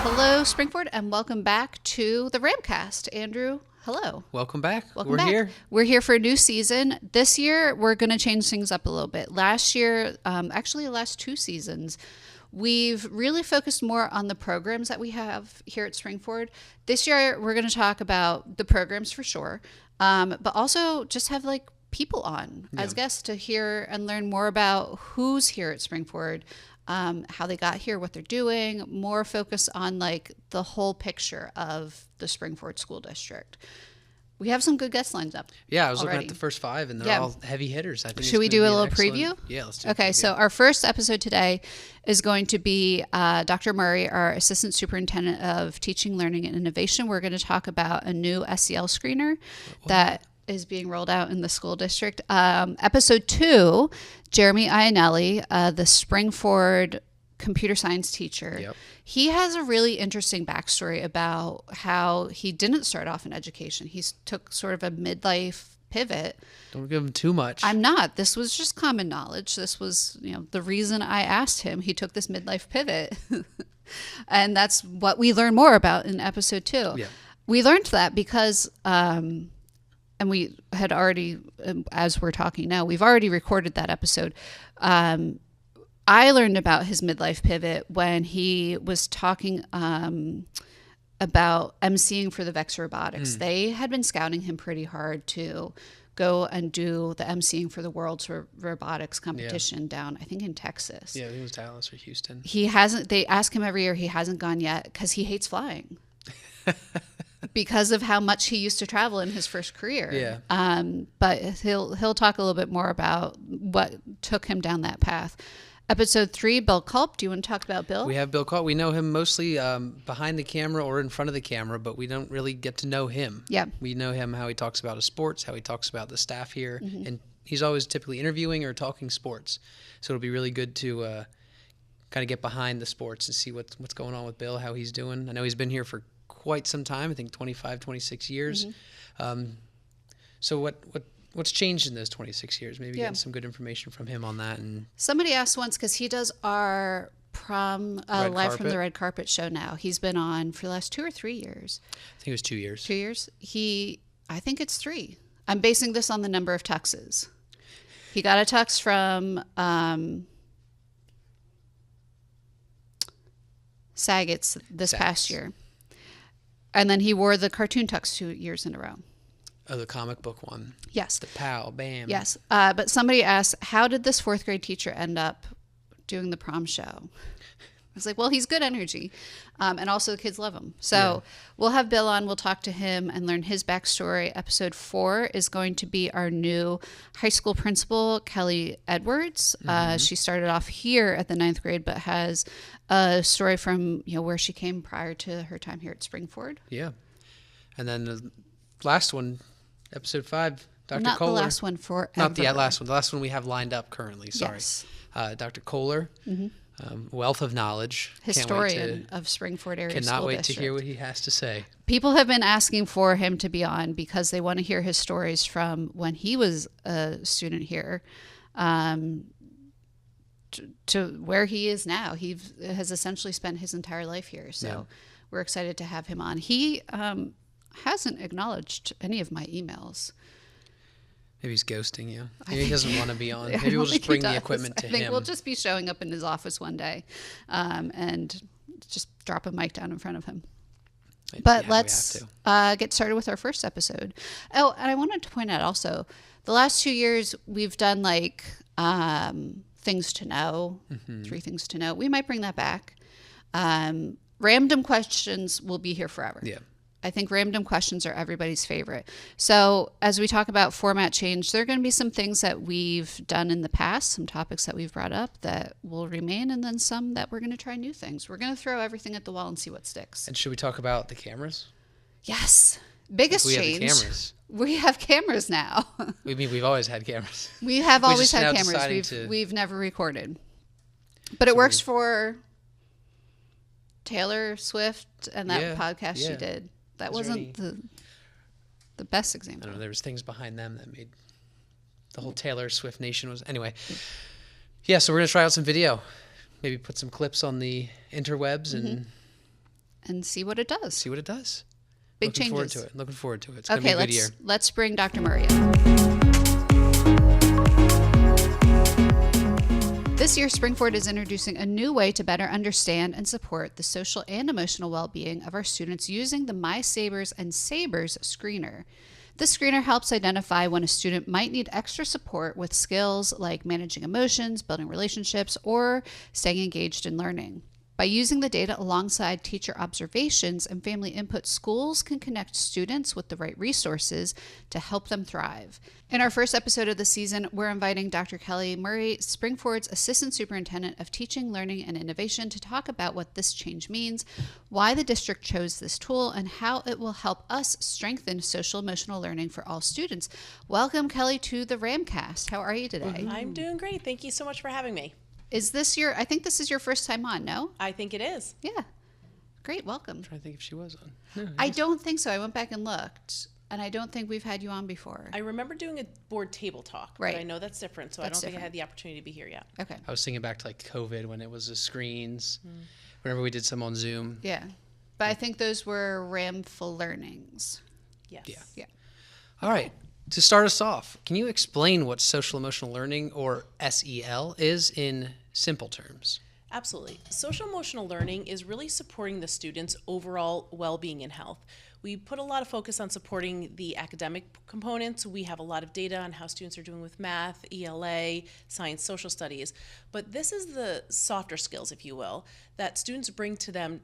Hello, Springford, and welcome back to the RAMcast. Andrew, hello. Welcome back. We're here. We're here for a new season. This year, we're going to change things up a little bit. Last year, actually the last 2 seasons, we've really focused more on the programs that we have here at Springford. This year, we're going to talk about the programs for sure, but also just have like people on as guests to hear and learn more about who's here at Springford, how they got here, what they're doing, more focus on like the whole picture of the Springford School District. We have some good guest lines up. Yeah, I was already looking at the first 5, and they're all heavy hitters. I think. Should we do a little preview? Yeah, let's do Okay, so our first episode today is going to be Dr. Murray, our Assistant Superintendent of Teaching, Learning, and Innovation. We're going to talk about a new SEL screener that is being rolled out in the school district. Episode 2, Jeremy Ionelli, the Springford computer science teacher. Yep. He has a really interesting backstory about how he didn't start off in education. He took sort of a midlife pivot. Don't give him too much. I'm not. This was just common knowledge. This was, the reason I asked him. He took this midlife pivot. And that's what we learn more about in episode 2. Yeah. We learned that because, and we had already, as we're talking now, we've already recorded that episode. I learned about his midlife pivot when he was talking about emceeing for the Vex Robotics. They had been scouting him pretty hard to go and do the emceeing for the World's Robotics competition down, I think, in Texas. Yeah, I think it was Dallas or Houston. He hasn't. They ask him every year. He hasn't gone yet because he hates flying. Because of how much he used to travel in his first career. Yeah. But he'll talk a little bit more about what took him down that path. Episode 3, Bill Culp. Do you want to talk about Bill? We have Bill Culp. We know him mostly behind the camera or in front of the camera, but we don't really get to know him. Yeah. We know him how he talks about his sports, how he talks about the staff here, and he's always typically interviewing or talking sports. So it'll be really good to kind of get behind the sports and see what's going on with Bill, how he's doing. I know he's been here for quite some time, I think 25, 26 years. So what's changed in those 26 years? Maybe getting some good information from him on that. And somebody asked once, because he does our prom live from the red carpet show now. He's been on for the last 2 or 3 years. I think it was 2 years. 2 years? I think it's 3. I'm basing this on the number of tuxes. He got a tux from Saget's this past year. And then he wore the cartoon tux 2 years in a row. Oh, the comic book one. Yes. The pow, bam. Yes. But somebody asked, how did this 4th grade teacher end up doing the prom show? I was like, well, he's good energy. And also the kids love him. So we'll have Bill on. We'll talk to him and learn his backstory. Episode 4 is going to be our new high school principal, Kelly Edwards. She started off here at the 9th grade, but has a story from where she came prior to her time here at Springford. Yeah. And then the last one, episode 5, Dr. Not Kohler. the last one forever. Not the last one. The last one we have lined up currently. Sorry. Yes. Dr. Kohler, wealth of knowledge. Historian of Springford area Cannot school wait district. to hear what he has to say. People have been asking for him to be on because they want to hear his stories from when he was a student here to where he is now. He has essentially spent his entire life here. So we're excited to have him on. He hasn't acknowledged any of my emails. Maybe he's ghosting you. Maybe he doesn't want to be on. Maybe we'll just bring the equipment to him. I think we'll just be showing up in his office one day and just drop a mic down in front of him. But let's get started with our first episode. Oh, and I wanted to point out also, the last 2 years we've done like things to know, 3 things to know. We might bring that back. Random questions will be here forever. Yeah. I think random questions are everybody's favorite. So as we talk about format change, there are going to be some things that we've done in the past, some topics that we've brought up that will remain, and then some that we're going to try new things. We're going to throw everything at the wall and see what sticks. And should we talk about the cameras? Yes. Biggest change. We have the cameras. We have cameras now. We've always had cameras. We have always had cameras. We've never recorded. But it works for Taylor Swift and that podcast she did. That wasn't the best example. I don't know. There was things behind them that made the whole Taylor Swift nation was... Anyway. Yeah, so we're going to try out some video. maybe put some clips on the interwebs and see what it does. see what it does. Big Looking forward changes. to it. Looking forward to it. It's going to be a good year. Let's bring Dr. Murray in. This year, Springford is introducing a new way to better understand and support the social and emotional well-being of our students using the My Sabers and Sabers screener. This screener helps identify when a student might need extra support with skills like managing emotions, building relationships, or staying engaged in learning. By using the data alongside teacher observations and family input, schools can connect students with the right resources to help them thrive. In our first episode of the season, we're inviting Dr. Kelly Murray, Springford's Assistant Superintendent of Teaching, Learning, and Innovation, to talk about what this change means, why the district chose this tool, and how it will help us strengthen social emotional learning for all students. Welcome, Kelly, to the RAMcast. How are you today? I'm doing great. Thank you so much for having me. I think this is your first time on, no? I think it is. Yeah. Great, welcome. I'm trying to think if she was on. No, I don't think so. I went back and looked, and I don't think we've had you on before. I remember doing a board table talk, Right. but I know that's different, so I don't think I had the opportunity to be here yet. Okay. I was thinking back to like COVID when it was the screens. Whenever we did some on Zoom. Yeah. But I think those were RAMful learnings. Yes. Yeah. Yeah. All right. To start us off, can you explain what social emotional learning, or SEL, is in simple terms? Absolutely. Social emotional learning is really supporting the students' overall well-being and health. We put a lot of focus on supporting the academic components. We have a lot of data on how students are doing with math, ELA, science, social studies. But this is the softer skills, if you will, that students bring to them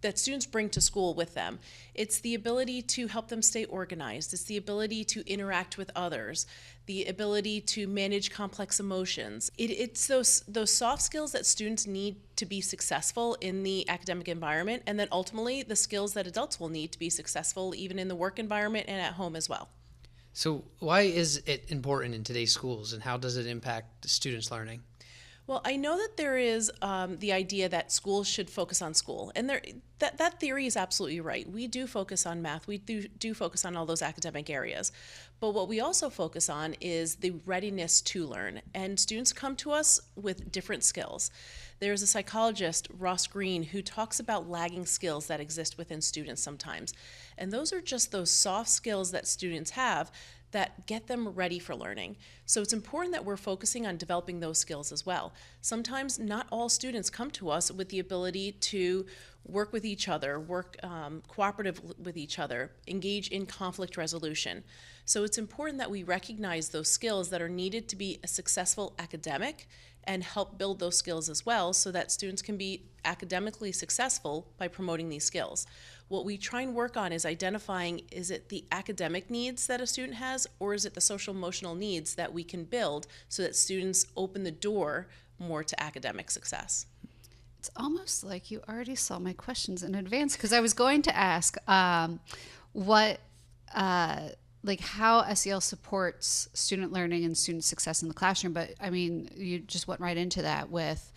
that students bring to school with them. It's the ability to help them stay organized. It's the ability to interact with others, the ability to manage complex emotions. It's those soft skills that students need to be successful in the academic environment, and then ultimately the skills that adults will need to be successful even in the work environment and at home as well. So why is it important in today's schools, and how does it impact students' learning? Well, I know that there is the idea that schools should focus on school, and that theory is absolutely right. We do focus on math. We do focus on all those academic areas. But what we also focus on is the readiness to learn, and students come to us with different skills. There's a psychologist, Ross Green, who talks about lagging skills that exist within students sometimes. And those are just those soft skills that students have that get them ready for learning. So it's important that we're focusing on developing those skills as well. Sometimes not all students come to us with the ability to work with each other, work cooperative with each other, engage in conflict resolution. So it's important that we recognize those skills that are needed to be a successful academic and help build those skills as well so that students can be academically successful by promoting these skills. What we try and work on is identifying, is it the academic needs that a student has, or is it the social emotional needs that we can build so that students open the door more to academic success? It's almost like you already saw my questions in advance, because I was going to ask how SEL supports student learning and student success in the classroom. But I mean, you just went right into that with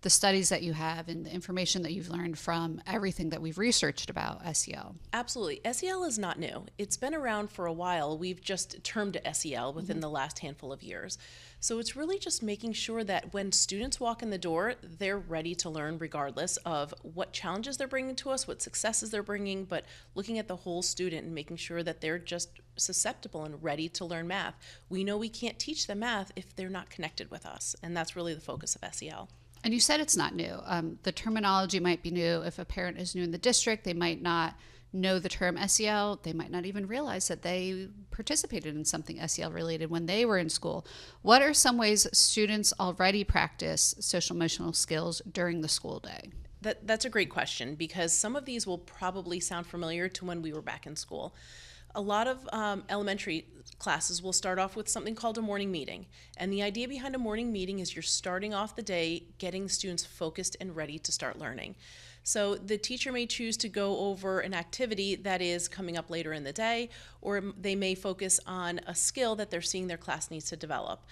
the studies that you have and the information that you've learned from everything that we've researched about SEL. Absolutely. SEL is not new. It's been around for a while. We've just termed it SEL within the last handful of years. So it's really just making sure that when students walk in the door, they're ready to learn regardless of what challenges they're bringing to us, what successes they're bringing, but looking at the whole student and making sure that they're just susceptible and ready to learn math. We know we can't teach them math if they're not connected with us, and that's really the focus of SEL. And you said it's not new. The terminology might be new. If a parent is new in the district, they might not know the term SEL. They might not even realize that they participated in something SEL related when they were in school. What are some ways students already practice social emotional skills during the school day? That's a great question, because some of these will probably sound familiar to when we were back in school. A lot of elementary classes will start off with something called a morning meeting. And the idea behind a morning meeting is you're starting off the day getting students focused and ready to start learning. So the teacher may choose to go over an activity that is coming up later in the day, or they may focus on a skill that they're seeing their class needs to develop.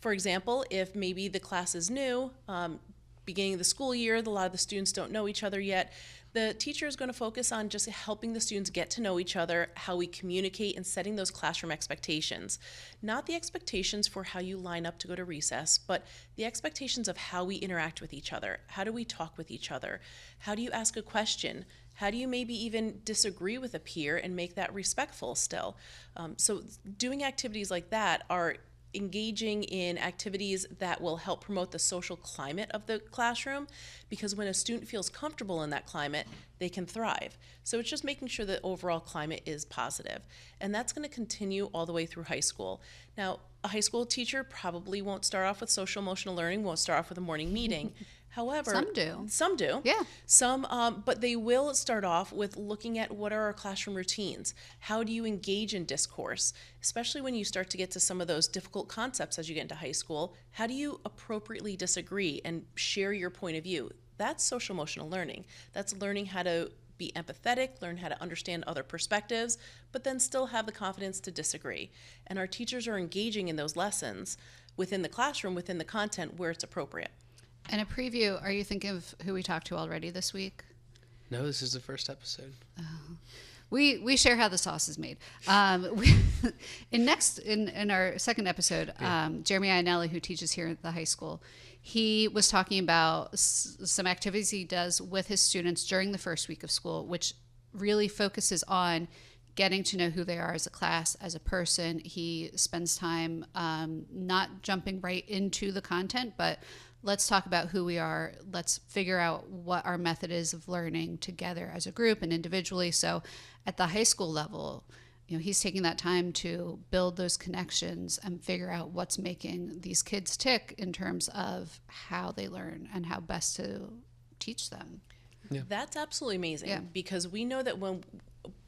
For example, if maybe the class is new, beginning of the school year, a lot of the students don't know each other yet, The teacher is going to focus on just helping the students get to know each other, how we communicate, and setting those classroom expectations. Not the expectations for how you line up to go to recess, but the expectations of how we interact with each other. How do we talk with each other? How do you ask a question? How do you maybe even disagree with a peer and make that respectful still? So doing activities like that are engaging in activities that will help promote the social climate of the classroom, because when a student feels comfortable in that climate, they can thrive. So it's just making sure that overall climate is positive. And that's going to continue all the way through high school. Now, a high school teacher probably won't start off with social emotional learning, won't start off with a morning meeting. However, some do. Yeah. But they will start off with looking at what are our classroom routines. How do you engage in discourse, especially when you start to get to some of those difficult concepts as you get into high school? How do you appropriately disagree and share your point of view? That's social emotional learning. That's learning how to be empathetic, learn how to understand other perspectives, but then still have the confidence to disagree. And our teachers are engaging in those lessons within the classroom, within the content where it's appropriate. And a preview, are you thinking of who we talked to already this week? No, this is the first episode. We share how the sauce is made. In our second episode, Jeremy Ionelli, who teaches here at the high school, he was talking about some activities he does with his students during the first week of school, which really focuses on getting to know who they are as a class, as a person. He spends time not jumping right into the content, but let's talk about who we are. Let's figure out what our method is of learning together as a group and individually. So at the high school level, he's taking that time to build those connections and figure out what's making these kids tick in terms of how they learn and how best to teach them. Yeah. That's absolutely amazing, because we know that when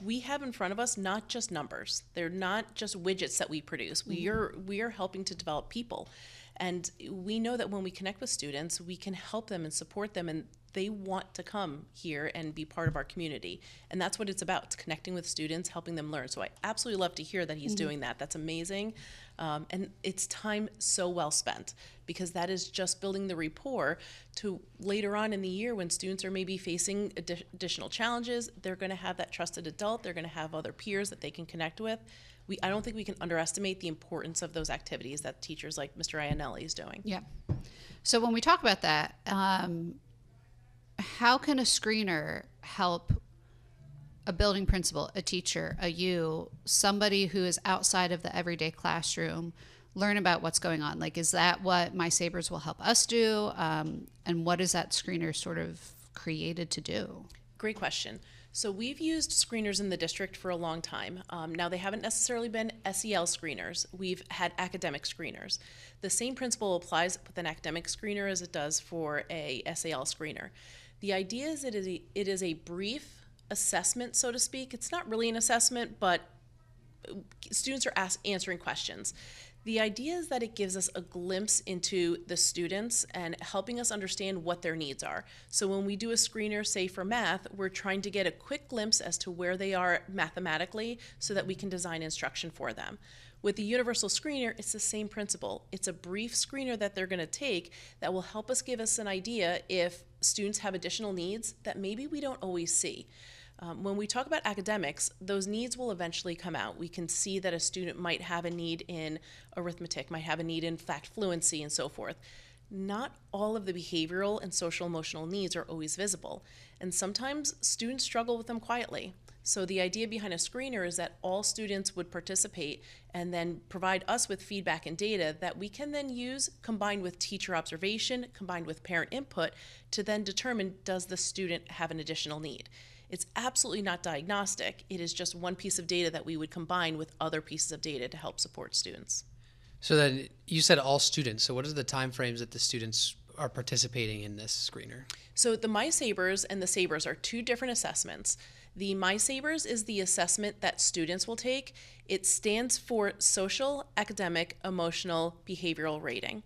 we have in front of us not just numbers, they're not just widgets that we produce. Mm-hmm. We are helping to develop people. And we know that when we connect with students, we can help them and support them, and they want to come here and be part of our community. And that's what it's about. It's connecting with students, helping them learn. So I absolutely love to hear that he's doing that. That's amazing. And it's time so well spent, because that is just building the rapport to later on in the year when students are maybe facing additional challenges. They're going to have that trusted adult. They're going to have other peers that they can connect with. I don't think we can underestimate the importance of those activities that teachers like Mr. Ionelli is doing. Yeah. So when we talk about that, how can a screener help a building principal, a teacher, somebody who is outside of the everyday classroom, learn about what's going on? Like, is that what My Sabers will help us do? And what is that screener sort of created to do? Great question. So we've used screeners in the district for a long time. Now, they haven't necessarily been SEL screeners. We've had academic screeners. The same principle applies with an academic screener as it does for a SEL screener. The idea is it is a brief assessment, so to speak. It's not really an assessment, but students are answering questions. The idea is that it gives us a glimpse into the students and helping us understand what their needs are. So when we do a screener, say for math, we're trying to get a quick glimpse as to where they are mathematically so that we can design instruction for them. With the universal screener, it's the same principle. It's a brief screener that they're going to take that will help us give us an idea if students have additional needs that maybe we don't always see. When we talk about academics, those needs will eventually come out. We can see that a student might have a need in arithmetic, might have a need in fact fluency, and so forth. Not all of the behavioral and social emotional needs are always visible, and sometimes students struggle with them quietly. So the idea behind a screener is that all students would participate and then provide us with feedback and data that we can then use, combined with teacher observation, combined with parent input, to then determine, does the student have an additional need? It's absolutely not diagnostic. It is just one piece of data that we would combine with other pieces of data to help support students. So then you said all students. So what are the time frames that the students are participating in this screener? So the My Sabers and the Sabers are two different assessments. The My Sabers is the assessment that students will take. It stands for Social, Academic, Emotional, Behavioral Rating.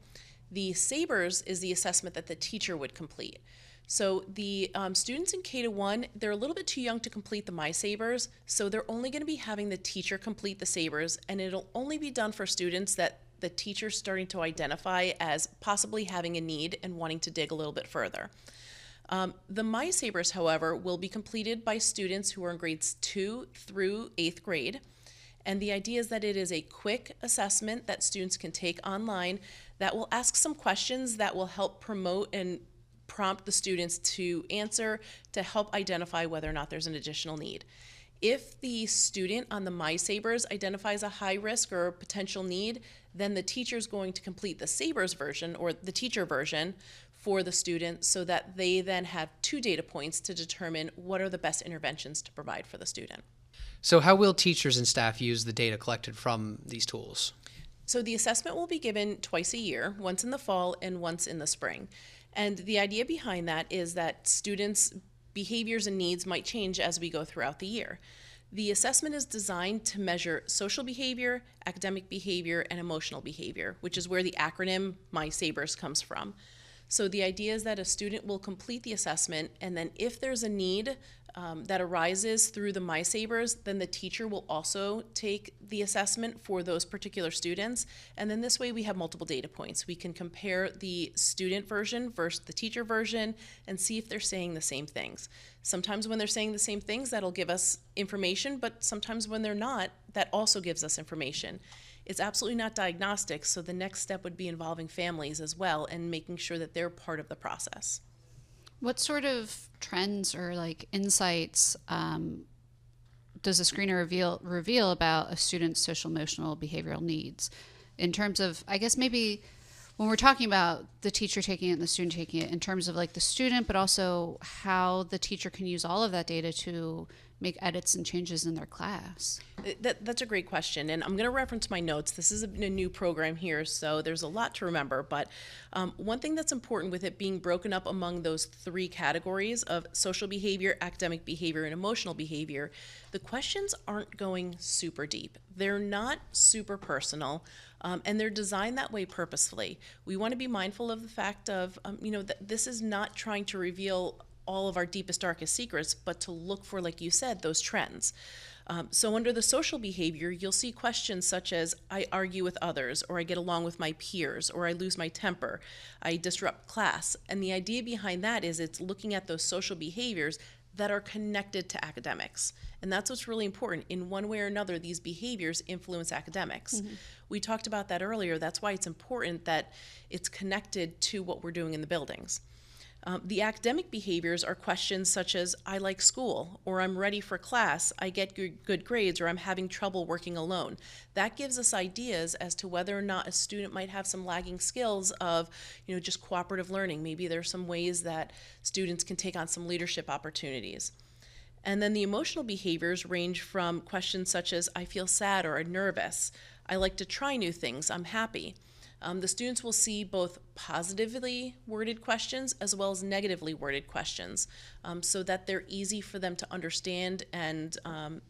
The Sabers is the assessment that the teacher would complete. So the students in K-1, they're a little bit too young to complete the My Sabers, so they're only going to be having the teacher complete the Sabers, and it'll only be done for students that the teacher's starting to identify as possibly having a need and wanting to dig a little bit further. The My Sabers, however, will be completed by students who are in grades 2 through 8th grade. And the idea is that it is a quick assessment that students can take online that will ask some questions that will help promote and prompt the students to answer to help identify whether or not there's an additional need. If the student on the My Sabers identifies a high risk or potential need, then the teacher is going to complete the Sabers version or the teacher version for the student so that they then have 2 data points to determine what are the best interventions to provide for the student. So how will teachers and staff use the data collected from these tools? So the assessment will be given twice a year, once in the fall and once in the spring. And the idea behind that is that students' behaviors and needs might change as we go throughout the year. The assessment is designed to measure social behavior, academic behavior, and emotional behavior, which is where the acronym My Sabers comes from. So the idea is that a student will complete the assessment, and then if there's a need that arises through the My Sabers, then the teacher will also take the assessment for those particular students. And then this way we have multiple data points. We can compare the student version versus the teacher version and see if they're saying the same things. Sometimes when they're saying the same things, that'll give us information, but sometimes when they're not, that also gives us information. It's absolutely not diagnostic, so the next step would be involving families as well and making sure that they're part of the process. What sort of trends or like insights does a screener reveal about a student's social, emotional, behavioral needs? In terms of, I guess maybe when we're talking about the teacher taking it and the student taking it, in terms of like the student, but also how the teacher can use all of that data to make edits and changes in their class? That's a great question, and I'm going to reference my notes. This is a new program here, so there's a lot to remember, but one thing that's important with it being broken up among those 3 categories of social behavior, academic behavior, and emotional behavior, the questions aren't going super deep. They're not super personal, and they're designed that way purposefully. We want to be mindful of the fact of, that this is not trying to reveal all of our deepest, darkest secrets, but to look for, like you said, those trends. So under the social behavior, you'll see questions such as, I argue with others, or I get along with my peers, or I lose my temper, I disrupt class. And the idea behind that is it's looking at those social behaviors that are connected to academics. And that's what's really important. In one way or another, these behaviors influence academics. Mm-hmm. We talked about that earlier. That's why it's important that it's connected to what we're doing in the buildings. The academic behaviors are questions such as, I like school, or I'm ready for class, I get good grades, or I'm having trouble working alone. That gives us ideas as to whether or not a student might have some lagging skills of, just cooperative learning. Maybe there's some ways that students can take on some leadership opportunities. And then the emotional behaviors range from questions such as, I feel sad or nervous, I like to try new things, I'm happy. The students will see both positively worded questions as well as negatively worded questions so that they're easy for them to understand, and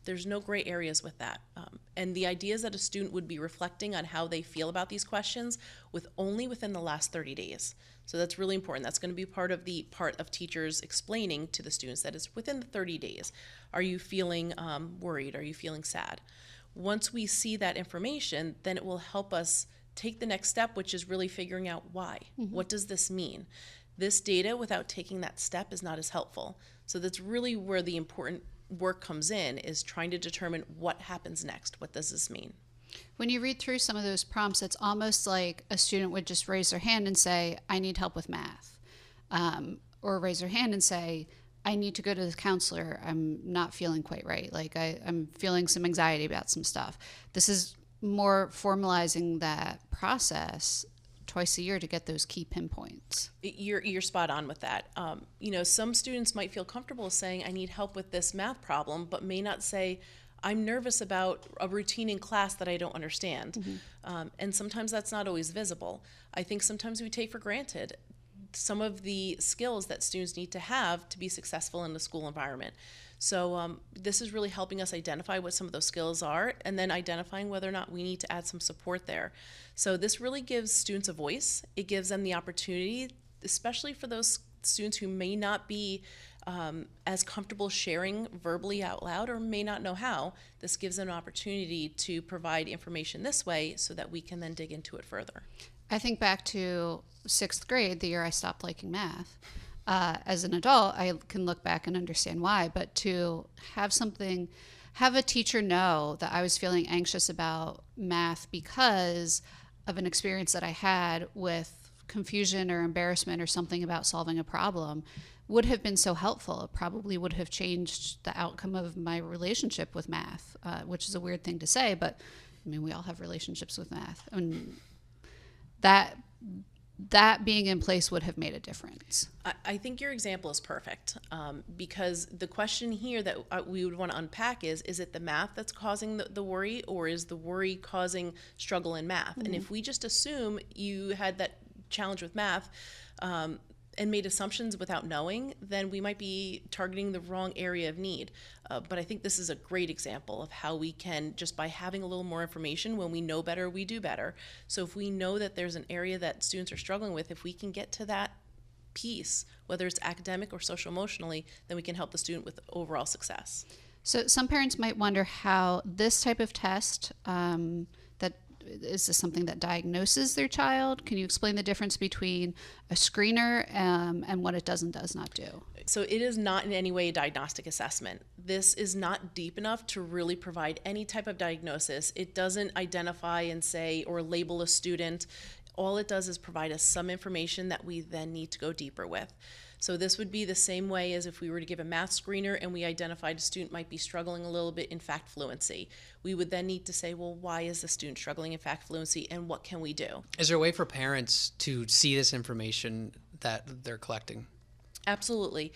there's no gray areas with that. And the idea is that a student would be reflecting on how they feel about these questions within the last 30 days. So that's really important. That's going to be part of teachers explaining to the students that it's within the 30 days. Are you feeling worried? Are you feeling sad? Once we see that information, then it will help us take the next step, which is really figuring out why. Mm-hmm. What does this mean? This data, without taking that step, is not as helpful. So that's really where the important work comes in, is trying to determine what happens next. What does this mean? When you read through some of those prompts, it's almost like a student would just raise their hand and say, I need help with math. Or raise their hand and say, I need to go to the counselor. I'm not feeling quite right. Like I'm feeling some anxiety about some stuff. This is more formalizing that process twice a year to get those key pinpoints. You're spot on with that. Some students might feel comfortable saying, I need help with this math problem, but may not say, I'm nervous about a routine in class that I don't understand. Mm-hmm. And sometimes that's not always visible. I think sometimes we take for granted some of the skills that students need to have to be successful in the school environment. So this is really helping us identify what some of those skills are, and then identifying whether or not we need to add some support there. So this really gives students a voice. It gives them the opportunity, especially for those students who may not be as comfortable sharing verbally out loud or may not know how. This gives them an opportunity to provide information this way so that we can then dig into it further. I think back to 6th grade, the year I stopped liking math. As an adult, I can look back and understand why, but to have a teacher know that I was feeling anxious about math because of an experience that I had with confusion or embarrassment or something about solving a problem would have been so helpful. It probably would have changed the outcome of my relationship with math, which is a weird thing to say, but I mean, we all have relationships with math. And that being in place would have made a difference. I think your example is perfect, because the question here that we would want to unpack is it the math that's causing the worry, or is the worry causing struggle in math? Mm-hmm. And if we just assume you had that challenge with math and made assumptions without knowing, then we might be targeting the wrong area of need. But I think this is a great example of how we can, just by having a little more information, when we know better, we do better. So if we know that there's an area that students are struggling with, if we can get to that piece, whether it's academic or social emotionally, then we can help the student with overall success. So some parents might wonder how this type of test, is this something that diagnoses their child? Can you explain the difference between a screener and what it does and does not do? So it is not in any way a diagnostic assessment. This is not deep enough to really provide any type of diagnosis. It doesn't identify and say or label a student. All it does is provide us some information that we then need to go deeper with. So this would be the same way as if we were to give a math screener and we identified a student might be struggling a little bit in fact fluency. We would then need to say, well, why is the student struggling in fact fluency and what can we do? Is there a way for parents to see this information that they're collecting? Absolutely.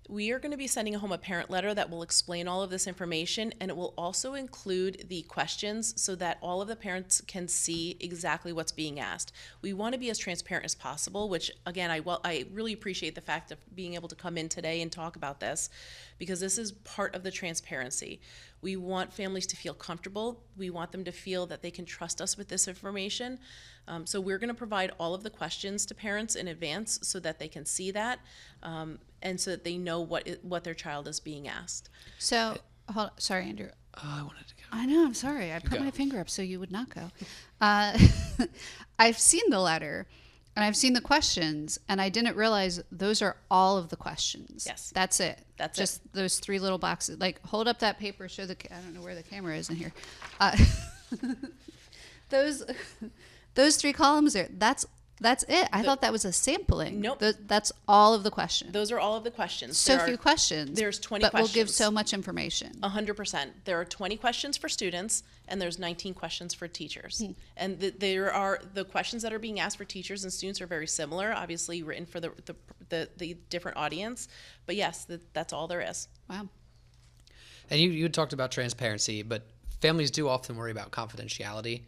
We are going to be sending home a parent letter that will explain all of this information, and it will also include the questions so that all of the parents can see exactly what's being asked. We want to be as transparent as possible, which again, I really appreciate the fact of being able to come in today and talk about this, because this is part of the transparency. We want families to feel comfortable. We want them to feel that they can trust us with this information. So we're going to provide all of the questions to parents in advance so that they can see that, and so that they know what their child is being asked. So, sorry, Andrew. I wanted to go. I know, I'm sorry. I put my finger up so you would not go. I've seen the letter, and I've seen the questions, and I didn't realize those are all of the questions. Yes. That's it. That's just it. Those three little boxes. Like, hold up that paper, show I don't know where the camera is in here. Those three columns there, that's it. I thought that was a sampling. Nope. That's all of the questions. Those are all of the questions. So few questions. There's 20 but questions. But we'll give so much information. 100%. There are 20 questions for students, and there's 19 questions for teachers. And there are the questions that are being asked for teachers and students are very similar, obviously written for the different audience. But yes, that's all there is. Wow. And you had talked about transparency, but families do often worry about confidentiality.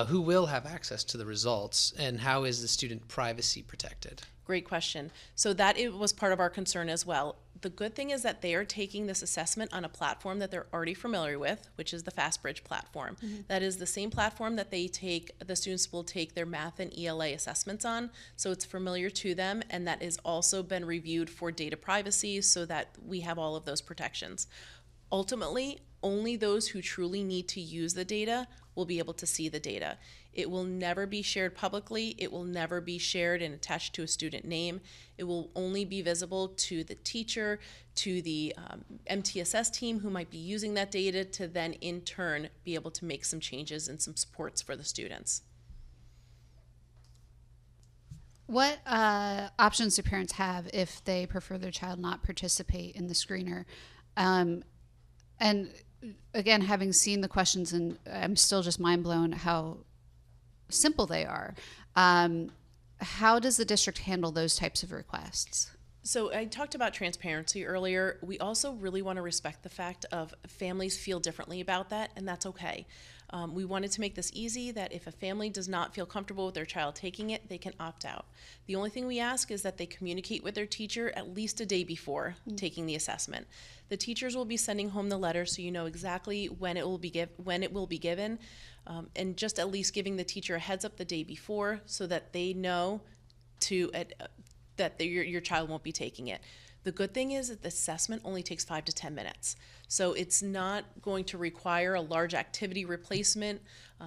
Who will have access to the results, and how is the student privacy protected? Great question. So that it was part of our concern as well. The good thing is that they are taking this assessment on a platform that they're already familiar with, which is the FastBridge platform. Mm-hmm. That is the same platform that the students will take their math and ELA assessments on. So it's familiar to them, and that has also been reviewed for data privacy so that we have all of those protections. Ultimately, only those who truly need to use the data will be able to see the data. It will never be shared publicly. It will never be shared and attached to a student name. It will only be visible to the teacher, to the MTSS team who might be using that data to then in turn be able to make some changes and some supports for the students. What options do parents have if they prefer their child not participate in the screener? And again, having seen the questions, and I'm still just mind blown how simple they are. How does the district handle those types of requests? So I talked about transparency earlier. We also really want to respect the fact of families feel differently about that, and that's okay. We wanted to make this easy, that if a family does not feel comfortable with their child taking it, they can opt out. The only thing we ask is that they communicate with their teacher at least a day before taking the assessment. The teachers will be sending home the letter so you know exactly when it will be given, and just at least giving the teacher a heads up the day before so that they know that your child won't be taking it. The good thing is that the assessment only takes 5 to 10 minutes. So it's not going to require a large activity replacement.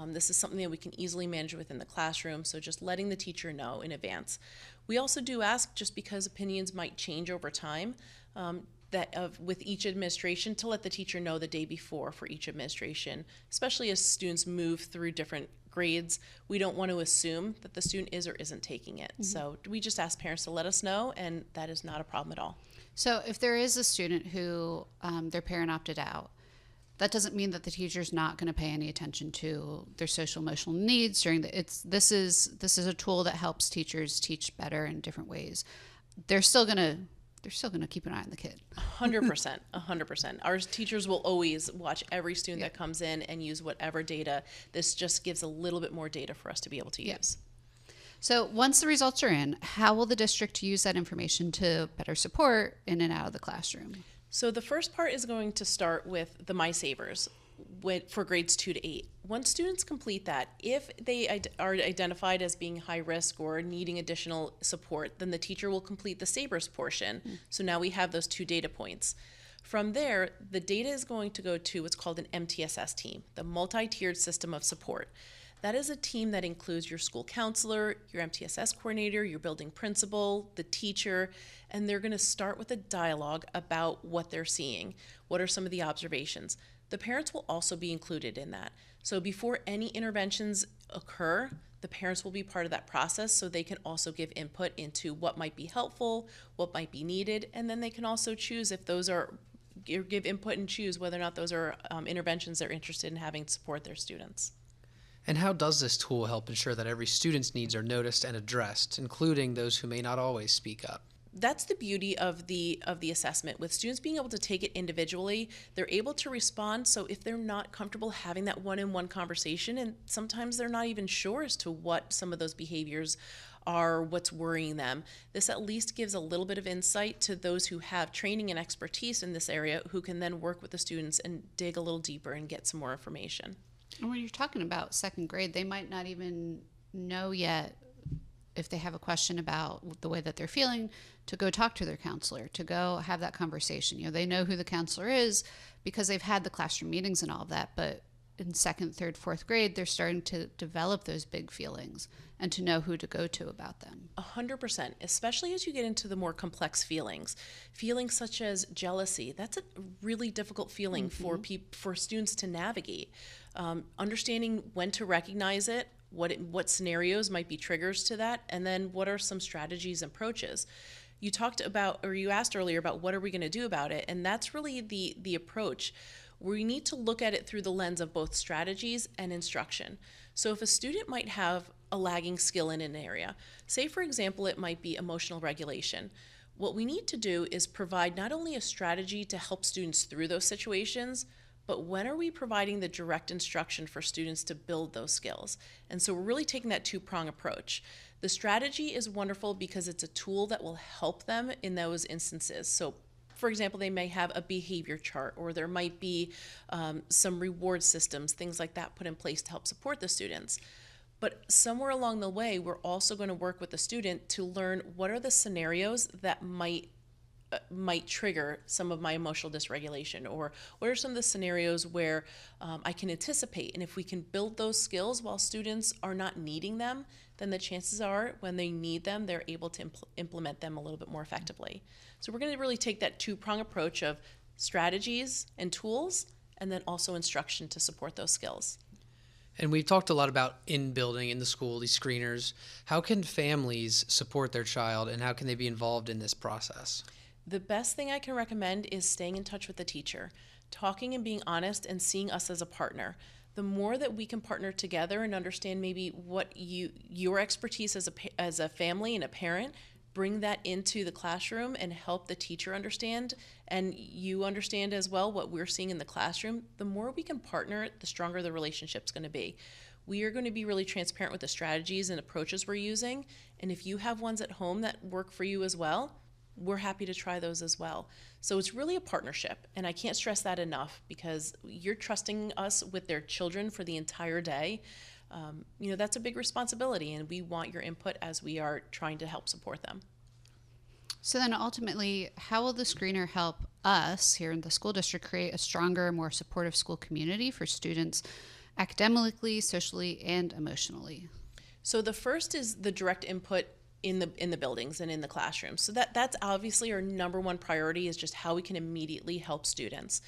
This is something that we can easily manage within the classroom, so just letting the teacher know in advance. We also do ask, just because opinions might change over time, with each administration, to let the teacher know the day before for each administration, especially as students move through different grades. We don't want to assume that the student is or isn't taking it. So we just ask parents to let us know, and that is not a problem at all. So if there is a student who their parent opted out, that doesn't mean that the teacher's not going to pay any attention to their social emotional needs during this is a tool that helps teachers teach better in different ways. They're still going to keep an eye on the kid. 100%, 100%. Our teachers will always watch every student that comes in and use whatever data. This just gives a little bit more data for us to be able to use. So once the results are in, how will the district use that information to better support in and out of the classroom? So the first part is going to start with the My Savers for grades 2 to 8. Once students complete that, if they are identified as being high risk or needing additional support, then the teacher will complete the Savers portion. So now we have those 2 data points. From there, the data is going to go to what's called an MTSS team, the multi-tiered system of support. That is a team that includes your school counselor, your MTSS coordinator, your building principal, the teacher, and they're going to start with a dialogue about what they're seeing. What are some of the observations? The parents will also be included in that. So before any interventions occur, the parents will be part of that process, so they can also give input into what might be helpful, what might be needed, and then they can also choose if those are, give input and choose whether or not those are interventions they're interested in having to support their students. And how does this tool help ensure that every student's needs are noticed and addressed, including those who may not always speak up? That's the beauty of the assessment. With students being able to take it individually, they're able to respond. So if they're not comfortable having that one-on-one conversation, and sometimes they're not even sure as to what some of those behaviors are, what's worrying them, this at least gives a little bit of insight to those who have training and expertise in this area, who can then work with the students and dig a little deeper and get some more information. And when you're talking about second grade, they might not even know yet, if they have a question about the way that they're feeling, to go talk to their counselor, to go have that conversation. They know who the counselor is because they've had the classroom meetings and all of that, but in second, third, fourth grade, they're starting to develop those big feelings and to know who to go to about them. 100%, especially as you get into the more complex feelings. Feelings such as jealousy, that's a really difficult feeling for students to navigate. Understanding when to recognize it, what scenarios might be triggers to that, and then what are some strategies and approaches. You talked about, or you asked earlier about what are we going to do about it, and that's really the approach. We need to look at it through the lens of both strategies and instruction. So if a student might have a lagging skill in an area, say for example it might be emotional regulation, what we need to do is provide not only a strategy to help students through those situations, but when are we providing the direct instruction for students to build those skills? And so we're really taking that two-prong approach. The strategy is wonderful because it's a tool that will help them in those instances. So for example, they may have a behavior chart, or there might be some reward systems, things like that put in place to help support the students. But somewhere along the way, we're also going to work with the student to learn what are the scenarios that might trigger some of my emotional dysregulation, or what are some of the scenarios where I can anticipate. And if we can build those skills while students are not needing them, then the chances are when they need them, they're able to implement them a little bit more effectively. So we're going to really take that two-prong approach of strategies and tools, and then also instruction to support those skills. And we've talked a lot about in building, in the school, these screeners. How can families support their child, and how can they be involved in this process? The best thing I can recommend is staying in touch with the teacher, talking and being honest, and seeing us as a partner. The more that we can partner together and understand maybe what your expertise as a family and a parent, bring that into the classroom and help the teacher understand, and you understand as well what we're seeing in the classroom, the more we can partner, the stronger the relationship's going to be. We are going to be really transparent with the strategies and approaches we're using, and if you have ones at home that work for you as well, we're happy to try those as well. So it's really a partnership, and I can't stress that enough, because you're trusting us with their children for the entire day. That's a big responsibility, and we want your input as we are trying to help support them. So then ultimately, how will the screener help us here in the school district create a stronger, more supportive school community for students academically, socially, and emotionally? So the first is the direct input in the buildings and in the classrooms. So that's obviously our number one priority, is just how we can immediately help students.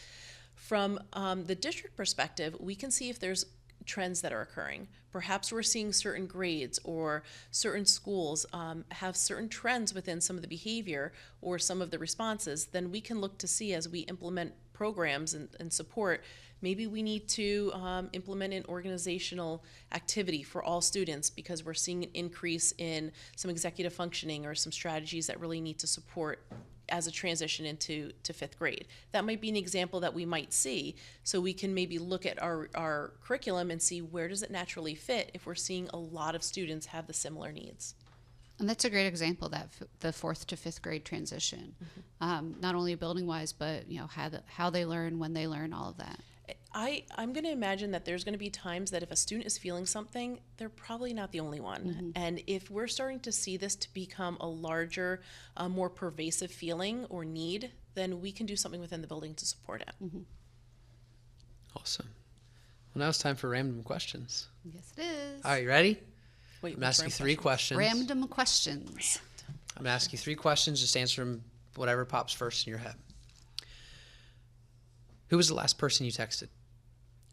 From the district perspective, we can see if there's trends that are occurring. Perhaps we're seeing certain grades or certain schools have certain trends within some of the behavior or some of the responses. Then we can look to see, as we implement programs and support, maybe we need to implement an organizational activity for all students because we're seeing an increase in some executive functioning or some strategies that really need to support as a transition into fifth grade. That might be an example that we might see, so we can maybe look at our curriculum and see where does it naturally fit if we're seeing a lot of students have the similar needs. And that's a great example, that the fourth to fifth grade transition, not only building wise, but how they learn, when they learn, all of that. I'm going to imagine that there's going to be times that if a student is feeling something, they're probably not the only one. Mm-hmm. And if we're starting to see this to become a larger, more pervasive feeling or need, then we can do something within the building to support it. Mm-hmm. Awesome. Well, now it's time for random questions. Yes, it is. All right, you ready? Wait, I'm going to ask you 3 questions. Random questions. I'm going to ask you 3 questions. Just answer them whatever pops first in your head. Who was the last person you texted?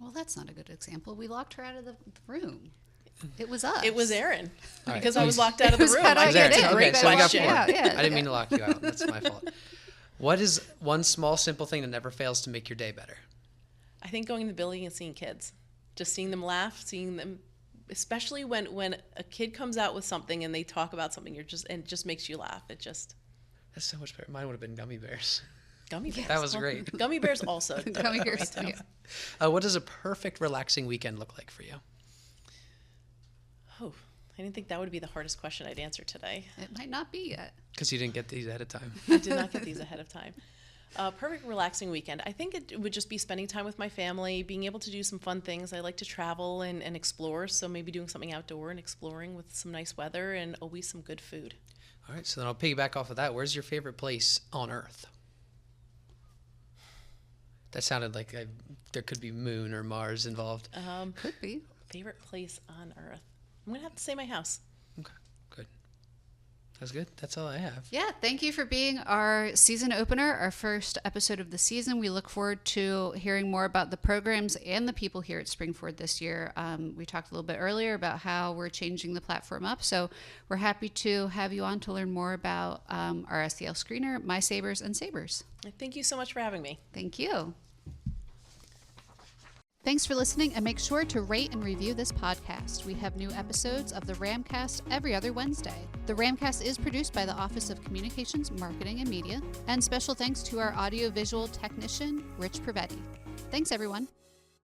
Well, that's not a good example. We locked her out of the room. It was us. It was Erin. All right. Because I was locked out of the room. I get it. Okay, Great so I got 4. question. Yeah, I didn't mean to lock you out. That's my fault. What is one small, simple thing that never fails to make your day better? I think going to the building and seeing kids. Just seeing them laugh, seeing them, especially when a kid comes out with something and they talk about something, and it just makes you laugh. That's so much better. Mine would have been gummy bears. Gummy bears. That was great. Gummy bears also. Gummy bears too. What does a perfect relaxing weekend look like for you? Oh, I didn't think that would be the hardest question I'd answer today. It might not be yet. Because you didn't get these ahead of time. I did not get these ahead of time. Perfect relaxing weekend. I think it would just be spending time with my family, being able to do some fun things. I like to travel and explore, so maybe doing something outdoor and exploring with some nice weather and always some good food. All right, so then I'll piggyback off of that. Where's your favorite place on Earth? That sounded like there could be Moon or Mars involved. Could be. Favorite place on Earth? I'm going to have to say my house. Okay, good. That's good. That's all I have. Yeah, thank you for being our season opener, our first episode of the season. We look forward to hearing more about the programs and the people here at Springford this year. We talked a little bit earlier about how we're changing the platform up, so we're happy to have you on to learn more about our SEL screener, My Sabers and Sabers. Thank you so much for having me. Thank you. Thanks for listening, and make sure to rate and review this podcast. We have new episodes of the RAMcast every other Wednesday. The RAMcast is produced by the Office of Communications, Marketing, and Media, and special thanks to our audiovisual technician, Rich Privetti. Thanks, everyone.